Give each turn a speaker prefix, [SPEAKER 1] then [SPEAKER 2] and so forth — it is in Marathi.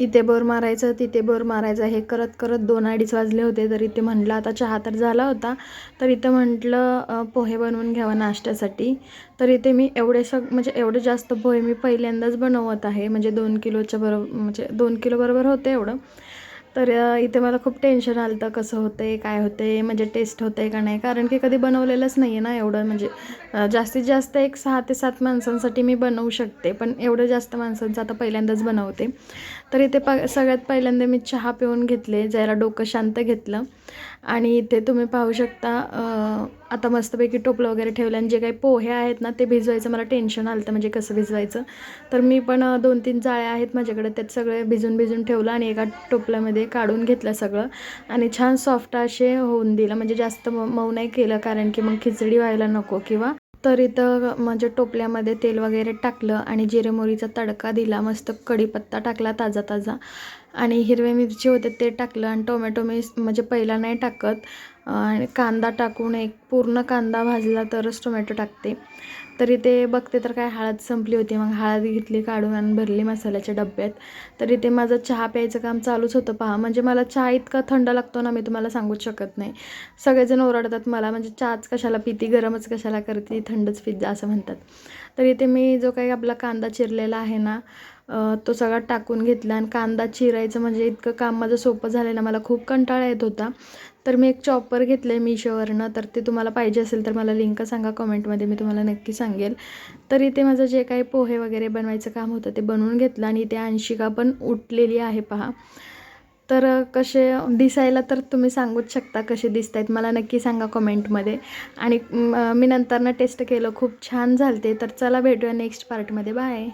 [SPEAKER 1] इथे बोर मारायचं तिथे बोर मारायचं हे करत करत 2-2:30 वाजले होते. तर इथे म्हटलं आता चहा तर झाला होता, तर इथं म्हटलं पोहे बनवून घ्यावं नाश्त्यासाठी. तर इथे मी म्हणजे एवढे जास्त पोहे मी पहिल्यांदाच बनवत आहे. म्हणजे 2 किलोच्या बरोबर, म्हणजे 2 किलो बरोबर होते एवढं. तर इथे मला खूप टेन्शन आलं होतं, कसं होतंय, काय होतंय, म्हणजे टेस्ट होतंय का नाही, कारण की कधी बनवलेलंच नाही आहे ना एवढं. म्हणजे जास्तीत जास्त एक 6 ते 7 माणसांसाठी मी बनवू शकते, पण एवढं जास्त माणसांचं आता पहिल्यांदाच बनवते. तर इथे सगळ्यात पहिल्यांदा मी चहा पिऊन घेतले, जरा डोकं शांत घेतलं. आणि इथे तुम्ही पाहू शकता आता मस्तपैकी टोपलं वगैरे ठेवलं आणि जे काही पोहे आहेत ना ते भिजवायचं मला टेन्शन आलं होतं, म्हणजे कसं भिजवायचं. तर मी पण 2-3 जाळ्या आहेत माझ्याकडे, त्यात सगळे भिजून ठेवलं आणि एका टोपल्यामध्ये काढून घेतलं सगळं आणि छान सॉफ्ट असे होऊन दिलं. म्हणजे जास्त मऊ नाही केलं, कारण की मग खिचडी व्हायला नको किंवा. तर इथं म्हणजे टोपल्यामध्ये तेल वगैरे टाकलं आणि जिरे मोहरीचा तडका दिला, मस्त कढीपत्ता टाकला ताजा ताजा आणि हिरवे मिरची होते ते टाकलं आणि टोमॅटो मी म्हणजे पहिला नाही टाकत आणि कांदा टाकून एक पूर्ण कांदा भाजला तरच टोमॅटो टाकते. तरी ते बघते तर काय हळद संपली होती, मग हळद घेतली काढून आणि भरली मसाल्याच्या डब्यात. तरी ते माझं चहा प्यायचं काम चालूच होतं पहा. म्हणजे मला चहा इतका थंड लागतो ना, मी तुम्हाला सांगूच शकत नाही. सगळेजण ओरडतात मला, म्हणजे चहाच कशाला पिती, गरमच कशाला करते, थंडच पित जा असं म्हणतात. तर इथे मी जो काही आपला कांदा चिरलेला आहे ना तो सगळा टाकून घेतला आणि कांदा चिरायचं म्हणजे इतकं काम माझं सोपं झालं ना, मला खूप कंटाळा येत होता. तर मी एक चॉपर घेतलं आहे Meeshoवरनं, तर ते तुम्हाला पाहिजे असेल तर मला लिंक सांगा कमेंटमध्ये, मी तुम्हाला नक्की सांगेल. तर इथे माझं जे काही पोहे वगैरे बनवायचं काम होतं ते बनवून घेतलं आणि इथे अंशिका पण उठलेली आहे पहा. तर कसे दिसायला तर तुम्ही सांगूच शकता कसे दिसत आहेत, मला नक्की सांगा कमेंटमध्ये. आणि मी नंतरनं टेस्ट केलं, खूप छान झालते. तर चला भेटूया नेक्स्ट पार्टमध्ये. बाय.